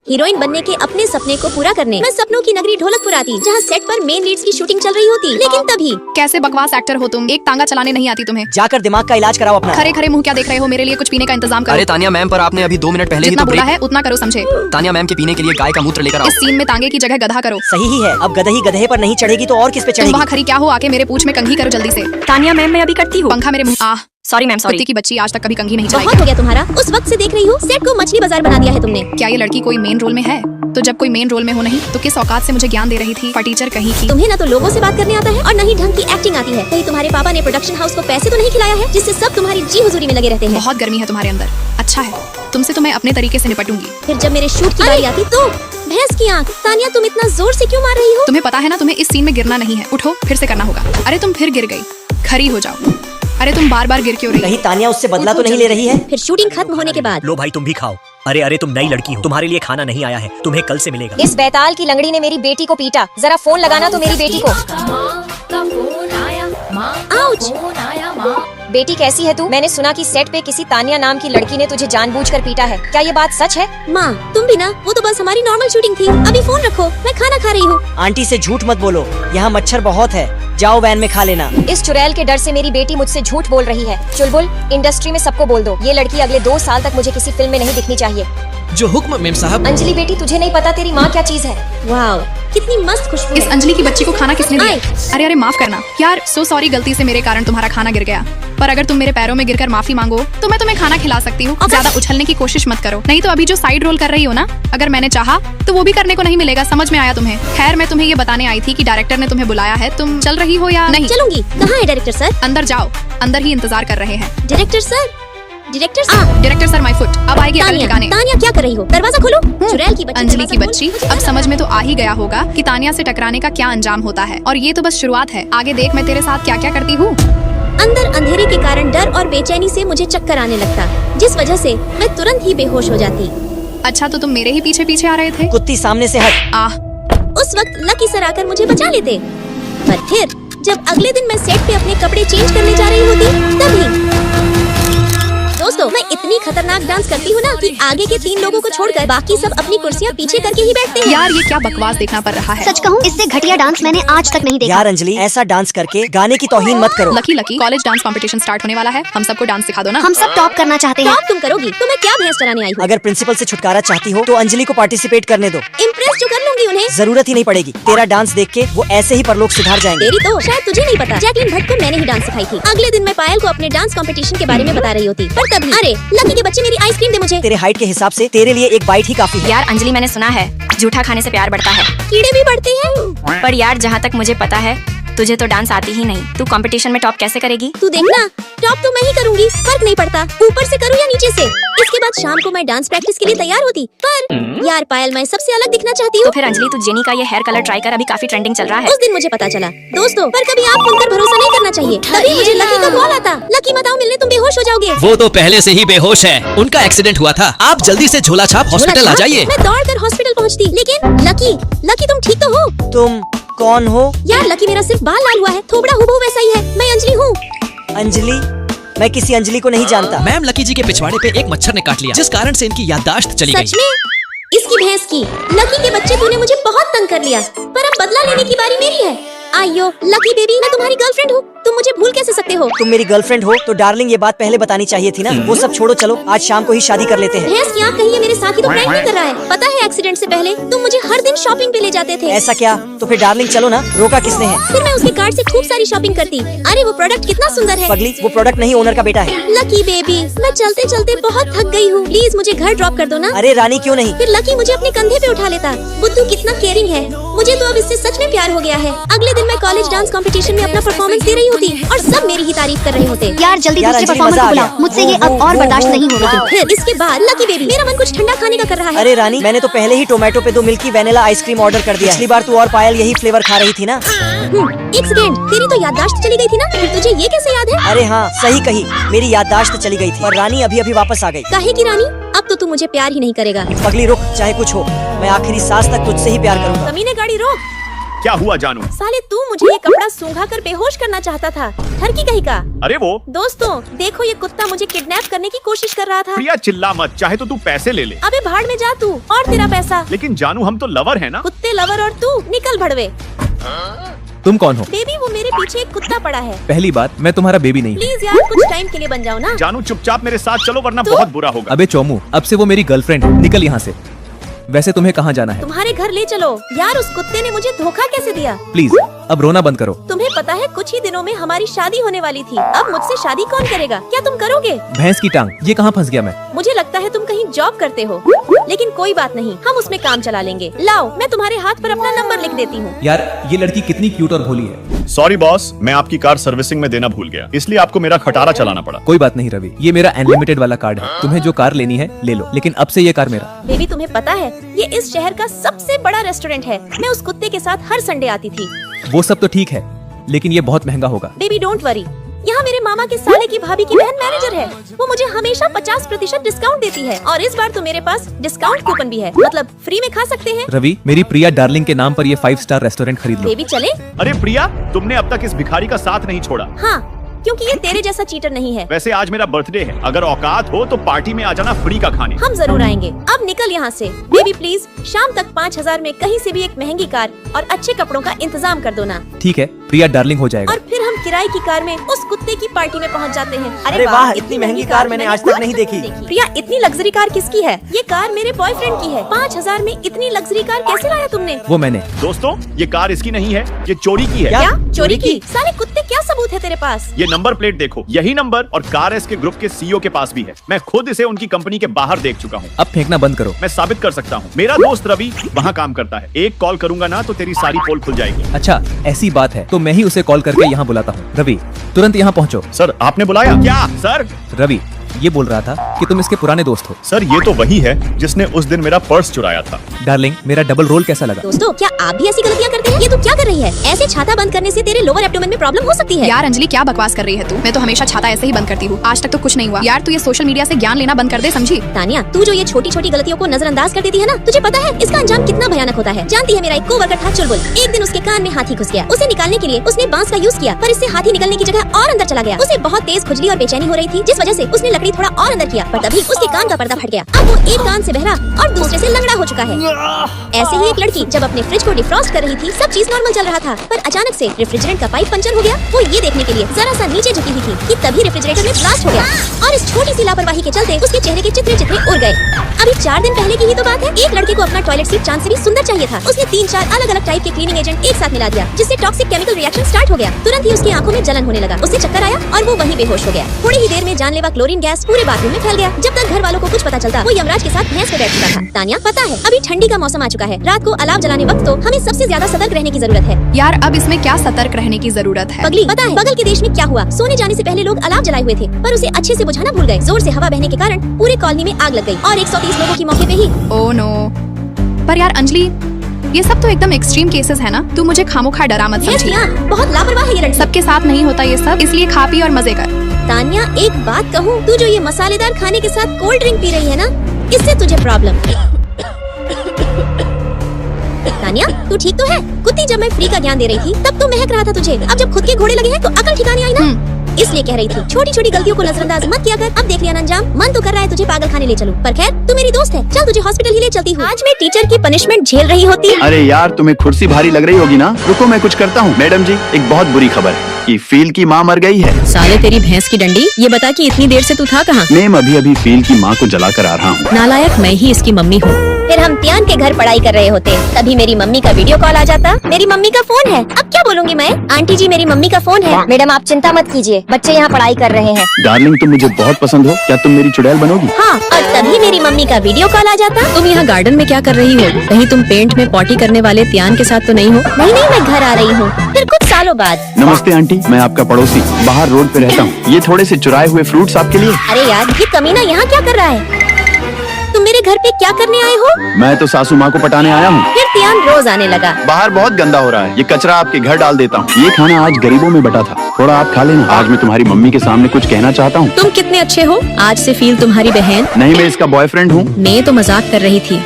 Heroine बनने के अपने सपने को पूरा करने मैं सपनों की नगरी ढोलकपुर आती, जहाँ सेट पर मेन लीड्स की शूटिंग चल रही होती। लेकिन तभी कैसे बकवास एक्टर हो तुम, एक टांगा चलाने नहीं आती तुम्हें। जाकर दिमाग का इलाज कराओ अपना। खरे खरे मुंह क्या देख रहे हो, मेरे लिए कुछ पीने का इंतजाम करो। अरे तानिया मैम, पर आपने अभी 2 मिनट पहले ही जितना तो बोला ब्रेक। है उतना करो, समझे। तानिया मैम के पीने के लिए गाय का मूत्र लेकर आओ। इस सीन में तांगे की जगह गधा करो। सही ही है, अब गधही गधे पर नहीं चढ़ेगी तो और किस पे तुम चढ़ेगी। वहाँ खरी क्या हो, आके मेरे पूछ में कंघी करो जल्दी से। तानिया मैम मैं अभी करती हूँ। पंखा मेरे मुंह। Sorry ma'am sorry. कुत्ते की बच्ची आज तक कभी कंघी नहीं बहुत चलाई। हो गया तुम्हारा। उस वक्त से देख रही हूँ सेट को मछली बाजार बना दिया है तुमने। क्या ये लड़की कोई मेन रोल में है? तो जब कोई मेन रोल में हो नहीं तो किस औकात से मुझे ज्ञान दे रही थी, टीचर कहीं की। तुम्हें ना तो लोगों से बात करने आता है और न ही ढंग की एक्टिंग आती है। कहीं तुम्हारे पापा ने प्रोडक्शन हाउस को पैसे तो नहीं खिलाया है जिससे सब तुम्हारी जी हुजूरी में लगे रहते हैं। बहुत गर्मी है तुम्हारे अंदर। अच्छा है, तुमसे तो मैं अपने तरीके से निपटूंगी। फिर जब मेरे शूट की बारी आती तो भैंस की आंख। तानिया तुम इतना जोर से क्यों मार रही हो? तुम्हें पता है ना, तुम्हें इस सीन में गिरना नहीं है। उठो, फिर से करना होगा। अरे तुम फिर गिर गई, खरी हो जाओ। अरे तुम बार बार गिर क्यों रही? कहीं तानिया उससे बदला तो नहीं ले रही है। फिर शूटिंग खत्म होने के बाद लो भाई तुम भी खाओ। अरे अरे तुम नई लड़की हो, तुम्हारे लिए खाना नहीं आया है, तुम्हें कल से मिलेगा। इस बैताल की लंगड़ी ने मेरी बेटी को पीटा, जरा फोन लगाना तो मेरी बेटी को। आउच। बेटी कैसी है तू? मैंने सुना कि सेट पे किसी तानिया नाम की लड़की ने तुझे जानबूझकर पीटा है, क्या ये बात सच है? माँ तुम भी ना, वो तो बस हमारी नॉर्मल शूटिंग थी। अभी फोन रखो, मैं खाना खा रही हूँ। आंटी से झूठ मत बोलो, यहाँ मच्छर बहुत है, जाओ वैन में खा लेना। इस चुड़ैल के डर से मेरी बेटी मुझसे झूठ बोल रही है। चुलबुल, इंडस्ट्री में सबको बोल दो, ये लड़की अगले 2 साल तक मुझे किसी फिल्म में नहीं दिखनी चाहिए। जो हुक्म मेम साहब। अंजलि बेटी, तुझे नहीं पता तेरी माँ क्या चीज है? वाओ, कितनी मस्त खुशबू इस है। अंजलि की बच्ची को खाना किसने दिया? आए। अरे अरे माफ करना यार, सो सॉरी, गलती से मेरे कारण तुम्हारा खाना गिर गया। पर अगर तुम मेरे पैरों में गिरकर माफी मांगो तो मैं तुम्हें खाना खिला सकती हूँ। ज्यादा उछलने की कोशिश मत करो, नहीं तो अभी जो साइड रोल कर रही हो ना, अगर मैंने चाहा तो वो भी करने को नहीं मिलेगा। समझ में आया तुम्हें? खैर मैं तुम्हें ये बताने आई थी कि डायरेक्टर ने तुम्हें बुलाया है, तुम चल रही हो या नहीं? चलूंगी। कहाँ है डायरेक्टर सर? अंदर जाओ, अंदर ही इंतजार कर रहे हैं। Director sir, director sir. Director sir, my foot. अब आएगी अकल तानिया, ठिकाने। तानिया क्या कर रही हो? दरवाजा खोलो। चुड़ैल की बच्ची, अंजलि की दरवाजा बच्ची, खोलो। अब समझ में तो आ ही गया होगा कि तानिया से टकराने का क्या अंजाम होता है। और ये तो बस शुरुआत है, आगे देख मैं तेरे साथ क्या क्या करती हूँ। अंदर अंधेरे के कारण डर और बेचैनी से मुझे चक्कर आने लगता, जिस वजह से मैं तुरंत ही बेहोश हो जाती। अच्छा तो तुम मेरे ही पीछे पीछे आ रहे थे? कुत्ती सामने से हट। आह, उस वक्त लकी सर आकर मुझे बचा लेते। पर फिर जब अगले दिन मैं सेट पे अपने कपड़े चेंज करने जा रही होती तभी दोस्तों मैं इतनी खतरनाक डांस करती हूँ ना कि आगे के 3 लोगों को छोड़कर बाकी सब अपनी कुर्सियाँ पीछे करके ही बैठते हैं। यार ये क्या बकवास देखना पड़ रहा है। सच कहूँ इससे घटिया डांस मैंने आज तक नहीं देखा। यार अंजलि, ऐसा डांस करके गाने की तौहीन मत करो। Lucky lucky, college dance competition start होने वाला है, हम सबको डांस सिखा दो ना। हम सब टॉप करना चाहते हैं। टॉप तुम करोगी तो मैं क्या भैंस चराने आई हूँ? अगर प्रिंसिपल से छुटकारा चाहती हो तो अंजलि को पार्टिसिपेट करने दो। इम्प्रेस जो कर लूंगी उन्हें। जरूरत ही नहीं पड़ेगी, तेरा डांस देख के वो ऐसे ही परलोक सुधार जाएंगे। तेरी तो शायद तुझे नहीं पता, जैकलिन भट्ट को मैंने ही डांस सिखाई थी। अगले दिन मैं पायल को अपने डांस कंपटीशन के बारे में बता रही होती, पर तभी अरे लकी के बच्चे मेरी आइसक्रीम दे मुझे। तेरे हाइट के हिसाब से तेरे लिए एक बाइट ही काफी है। यार अंजलि, मैंने सुना है जूठा खाने से प्यार बढ़ता है। कीड़े भी बढ़ते हैं। पर यार जहाँ तक मुझे पता है तुझे तो डांस आती ही नहीं, तू कंपटीशन में टॉप कैसे करेगी? तू देखना, टॉप तो मैं ही करूंगी, फर्क नहीं पड़ता ऊपर से करूँ या नीचे से। इसके बाद शाम को मैं डांस प्रैक्टिस के लिए तैयार होती। पर यार पायल, मैं सबसे अलग दिखना चाहती तो हूँ। फिर अंजलि, तू जेनी का ये हेयर कलर ट्राई कर, अभी काफी ट्रेंडिंग चल रहा है। उस दिन मुझे पता चला दोस्तों, पर कभी आप खुलकर भरोसा नहीं करना चाहिए। तभी मुझे लकी का कॉल आता, लकी मत आओ मिलने, तुम बेहोश हो जाओगे। वो तो पहले से ही बेहोश है, उनका एक्सीडेंट हुआ था। आप जल्दी से झोला छाप हॉस्पिटल आ जाइए। मैं दौड़कर हॉस्पिटल पहुंचती, लेकिन लकी तुम ठीक तो हो? तुम कौन हो? यार लकी, मेरा सिर्फ बाल लाल हुआ है, थोबड़ा हुबहू वैसा ही है। मैं अंजलि हूँ। अंजलि? मैं किसी अंजलि को नहीं जानता। मैम, लकी जी के पिछवाड़े पे एक मच्छर ने काट लिया, जिस कारण से इनकी याददाश्त चली गई। सच में? इसकी भैंस की। लकी के बच्चे, तूने मुझे बहुत तंग कर लिया, पर अब बदला लेने की बारी मेरी है। आइयो लकी बेबी, मैं तुम्हारी गर्लफ्रेंड हूँ, तुम मुझे भूल कैसे सकते हो? तुम मेरी गर्लफ्रेंड हो तो डार्लिंग ये बात पहले बतानी चाहिए थी ना। वो सब छोड़ो, चलो आज शाम को ही शादी कर लेते हैं। भैंस की आँख, कहीं ये मेरे साथ ही तो प्रैंक नहीं कर रहा है? पता है एक्सीडेंट से पहले तुम मुझे हर दिन शॉपिंग पे ले जाते थे। ऐसा क्या? तो फिर डार्लिंग चलो ना, रोका किसने है? फिर मैं उसके कार्ड से खूब सारी शॉपिंग करती। अरे वो प्रोडक्ट कितना सुंदर है। पगली, वो प्रोडक्ट नहीं, ओनर का बेटा है। लकी बेबी, मैं चलते चलते बहुत थक गई हूँ, प्लीज मुझे घर ड्रॉप कर दो ना। अरे रानी क्यों नहीं? फिर लकी मुझे अपने कंधे पे उठा लेता। बुद्धू कितना केयरिंग है। मुझे तो अब इससे सच में प्यार हो गया है। अगले दिन मैं कॉलेज डांस कंपटीशन में अपना परफॉर्मेंस दे रही होती और सब मेरी ही तारीफ कर रहे होते। यार जल्दी यार, दूसरे अंजलि, परफॉर्मर मजा को आ बुलाओ, गया। मुझसे ये अब और बर्दाश्त नहीं होगा। फिर इसके बाद लकी बेबी, मेरा मन कुछ ठंडा खाने का कर रहा है। अरे रानी, मैंने तो पहले ही टोमेटो पे 2 मिल्की वेनिला आइसक्रीम ऑर्डर कर दिया। पिछली बार तू और पायल यही फ्लेवर खा रही थी ना। एक सेकेंड, तेरी तो याददाश्त चली गई थी ना, फिर तुझे ये कैसे याद है? अरे हाँ, सही कही, मेरी याददाश्त चली गई थी, पर रानी अभी अभी वापस आ गई। काहे की रानी? अब तो तू मुझे प्यार ही नहीं करेगा। पगली रुक, चाहे कुछ हो, मैं आखिरी सांस तक तुझसे ही प्यार करूंगा। कमीने गाड़ी रोक। क्या हुआ जानू? साले तू मुझे ये कपड़ा सूंघा कर बेहोश करना चाहता था। ठरकी कहीं का। अरे वो दोस्तों देखो, ये कुत्ता मुझे किडनैप करने की कोशिश कर रहा था। प्रिया चिल्ला मत, चाहे तो तू पैसे ले ले। अबे भाड़ में जा तू, और तेरा पैसा। लेकिन जानू हम तो लवर है ना। कुत्ते लवर और तू निकल भड़वे। तुम कौन हो? बेबी वो मेरे पीछे एक कुत्ता पड़ा है। पहली बात, मैं तुम्हारा बेबी नहीं हूँ। प्लीज यार कुछ टाइम के लिए बन जाओ ना। जानू चुपचाप मेरे साथ चलो वरना तो? बहुत बुरा होगा। अबे चोमू, अब से वो मेरी गर्लफ्रेंड है, निकल यहाँ से। वैसे तुम्हें कहाँ जाना है? तुम्हारे घर ले चलो। यार उस कुत्ते ने मुझे धोखा कैसे दिया? प्लीज अब रोना बंद करो। तुम्हें पता है कुछ ही दिनों में हमारी शादी होने वाली थी। अब मुझसे शादी कौन करेगा? क्या तुम करोगे? भैंस की टांग, ये कहाँ फंस गया मैं? मुझे लगता है तुम कहीं जॉब करते हो, लेकिन कोई बात नहीं, हम उसमें काम चला लेंगे। लाओ मैं तुम्हारे हाथ पर अपना नंबर लिख देती हूँ। यार ये लड़की कितनी क्यूट और भोली है। सॉरी बॉस, मैं आपकी कार सर्विसिंग में देना भूल गया, इसलिए आपको मेरा खटारा चलाना पड़ा। कोई बात नहीं रवि, ये मेरा अनलिमिटेड वाला कार्ड है। तुम्हें जो कार लेनी है ले लो, लेकिन अब से ये कार मेरा। बेबी तुम्हें पता है ये इस शहर का सबसे बड़ा रेस्टोरेंट है। मैं उस कुत्ते के साथ हर संडे आती थी। वो सब तो ठीक है, लेकिन ये बहुत महंगा होगा। बेबी डोंट वरी, यहाँ मेरे मामा के साले की भाभी की बहन मैनेजर है। वो मुझे हमेशा 50% डिस्काउंट देती है, और इस बार तो मेरे पास डिस्काउंट कूपन भी है, मतलब फ्री में खा सकते हैं। रवि, मेरी प्रिया डार्लिंग के नाम पर ये 5 स्टार रेस्टोरेंट खरीद लो। बेबी चले? अरे प्रिया, तुमने अब तक इस भिखारी का साथ नहीं छोड़ा। हाँ, क्योंकि ये तेरे जैसा चीटर नहीं है। वैसे आज मेरा बर्थडे है, अगर औकात हो तो पार्टी में आ जाना फ्री का खाने। हम जरूर आएंगे। अब निकल यहाँ से। बेबी प्लीज शाम तक 5000 में कहीं से भी एक महंगी कार और अच्छे कपड़ों का इंतजाम कर दो ना। ठीक है, प्रिया डार्लिंग हो जाएगा। और फिर हम किराए की कार में उस कुत्ते की पार्टी में पहुँच जाते हैं। अरे वाह, इतनी महंगी कार मैंने आज तक नहीं देखी। प्रिया इतनी लग्जरी कार किसकी है? ये कार मेरे बॉयफ्रेंड की है। 5000 में इतनी लग्जरी कार कैसे लाया तुमने? वो मैंने। दोस्तों ये कार इसकी नहीं है, ये चोरी की है। क्या चोरी की? साले कुत्ते क्या सबूत है तेरे पास? ये नंबर प्लेट देखो, यही नंबर और कार एस के ग्रुप के सीईओ के पास भी है। मैं खुद इसे उनकी कंपनी के बाहर देख चुका हूँ। अब फेंकना बंद करो। मैं साबित कर सकता हूँ। मेरा दोस्त रवि वहाँ काम करता है। एक कॉल करूंगा ना तो तेरी सारी पोल खुल जाएगी। अच्छा ऐसी बात है तो मैं ही उसे कॉल करके यहाँ बुलाता हूँ। रवि तुरंत यहाँ पहुँचो। सर आपने बुलाया? क्या सर? रवि ये बोल रहा था कि तुम इसके पुराने दोस्त हो। सर ये तो वही है जिसने उस दिन मेरा पर्स चुराया था। डार्लिंग मेरा डबल रोल कैसा लगा? दोस्तों क्या आप भी ऐसी गलतियाँ करते हैं? ये तू क्या कर रही है? ऐसे छाता बंद करने से तेरे लोअर एब्डोमेन में प्रॉब्लम हो सकती है। यार अंजलि क्या बकवास कर रही है तू? मैं तो हमेशा छाता ऐसे ही बंद करती हूँ, आज तक तो कुछ नहीं हुआ। यार तू ये सोशल मीडिया से ज्ञान लेना बंद कर दे, समझी? तानिया तू जो ये छोटी छोटी गलतियों को नजरअंदाज कर देती है ना, तुझे पता है इसका अंजाम कितना भयानक होता है? जानती है मेरा एक कोवर्कर था चुलबुल। एक दिन उसके कान में हाथी घुस गया। उसे निकालने के लिए उसने बांस का यूज किया, पर इससे हाथी निकलने की जगह और अंदर चला गया। उसे बहुत तेज खुजली और बेचैनी हो रही थी, जिस वजह से उसने लकड़ी थोड़ा और अंदर किया, पर तभी उसके कान का पर्दा फट गया। अब वो एक कान से बहरा और दूसरे से लंगड़ा हो चुका है। ऐसे ही एक लड़की जब अपने फ्रिज को डिफ्रॉस्ट कर रही थी, सब चीज नॉर्मल चल रहा था, पर अचानक से रेफ्रिजरेटर का पाइप पंचर हो गया। वो ये देखने के लिए जरा सा नीचे झुकी हुई थी कि तभी रेफ्रिजरेटर में ब्लास्ट हो गया, और इस छोटी सी लापरवाही के चलते उसके चेहरे के चित्रे उड़ गए। अभी 4 दिन पहले की ही तो बात है। एक लड़के को अपना टॉयलेट सीट चांद से भी सुंदर चाहिए था। उसने 3-4 अलग अलग टाइप के क्लीनिंग एजेंट एक साथ मिला दिया, जिससे टॉक्सिक केमिकल रिएक्शन स्टार्ट हो गया। तुरंत ही उसकी आंखों में जलन होने लगा, उसे चक्कर आया और वो वहीं बेहोश हो गया। थोड़ी ही देर में जानलेवा क्लोरीन गैस पूरे बाथरूम में फैल गया। जब तक घर वालों को कुछ पता चलता, वो यमराज के साथ भैंस पे बैठ चुका था। तानिया पता है अभी ठंडी का मौसम आ चुका है, रात को अलाव जलाने वक्त तो हमें सबसे ज्यादा सतर्क रहने की जरूरत है। यार अब इसमें क्या सतर्क रहने की जरूरत है? पगली पता है बगल के देश में क्या हुआ? सोने जाने से पहले लोग अलाव जलाए हुए थे, पर उसे अच्छे से बुझाना भूल गए। जोर से हवा बहने के कारण पूरे कॉलोनी में आग लग गई और 130 लोगों की मौके पे ही। Oh no. पर यार अंजलि ये सब तो एकदम एक्सट्रीम केसेस है ना, तू मुझे खामोखा डरा मत समझी। बहुत लापरवाह है ये लड़की। सबके साथ नहीं होता ये सब, इसलिए खा पी और मजे कर। तानिया एक बात कहूँ, तू जो ये मसालेदार खाने के साथ कोल्ड ड्रिंक पी रही है ना, इससे तुझे प्रॉब्लम। तानिया तू ठीक तो है? कुत्ती जब मैं फ्री का ज्ञान दे रही थी तब तो महक रहा था तुझे, अब जब खुद के घोड़े लगे हैं तो अकल ठिकाने आई ना। इसलिए कह रही थी छोटी छोटी गलतियों को नजरअंदाज मत किया कर। अब देख लिया ना अंजाम। मन तो कर रहा है तुझे पागल खाने ले चलूं, पर खैर तू मेरी दोस्त है, चल तुझे हॉस्पिटल ही ले चलती हूँ। आज मैं टीचर की पनिशमेंट झेल रही होती। अरे यार तुम्हें कुर्सी भारी लग रही होगी ना, रुको मैं कुछ करता हूँ। मैडम जी एक बहुत बुरी खबर है कि फील की माँ मर गई है। साले तेरी भैंस की डंडी, ये बता कि इतनी देर से तू था कहाँ? मैम अभी फील की माँ को जला कर आ रहा हूँ। नालायक, मैं ही इसकी मम्मी हूँ। फिर हम त्यान के घर पढ़ाई कर रहे होते, तभी मेरी मम्मी का वीडियो कॉल आ जाता। मेरी मम्मी का फोन है, अब क्या बोलूंगी मैं? आंटी जी मेरी मम्मी का फोन है। मैडम आप चिंता मत कीजिए, बच्चे यहाँ पढ़ाई कर रहे हैं। डार्लिंग तुम मुझे बहुत पसंद हो, क्या तुम मेरी चुड़ैल बनोगी? हाँ, और तभी मेरी मम्मी का वीडियो कॉल आ जाता। तुम यहाँ गार्डन में क्या कर रही हो? कहीं तुम पेंट में पॉटी करने वाले त्यान के साथ तो नहीं हो? नहीं मैं घर आ रही हूँ, फिर कुछ सालों बाद। नमस्ते आंटी, मैं आपका पड़ोसी बाहर रोड पे रहता हूँ। ये थोड़े से चुराए हुए फ्रूट्स आपके लिए। अरे यार ये कमीना यहाँ क्या कर रहा है? तुम मेरे घर पे क्या करने आए हो? मैं तो सासू माँ को पटाने आया हूँ। फिर त्यान रोज आने लगा। बाहर बहुत गंदा हो रहा है, ये कचरा आपके घर डाल देता हूँ। ये खाना आज गरीबों में बटा था, थोड़ा आप खा लेना। आज मैं तुम्हारी मम्मी के सामने कुछ कहना चाहता हूँ। तुम कितने अच्छे हो, आज से फील तुम्हारी बहन नहीं मैं इसका बॉयफ्रेंड हूँ। मैं तो मजाक कर रही थी।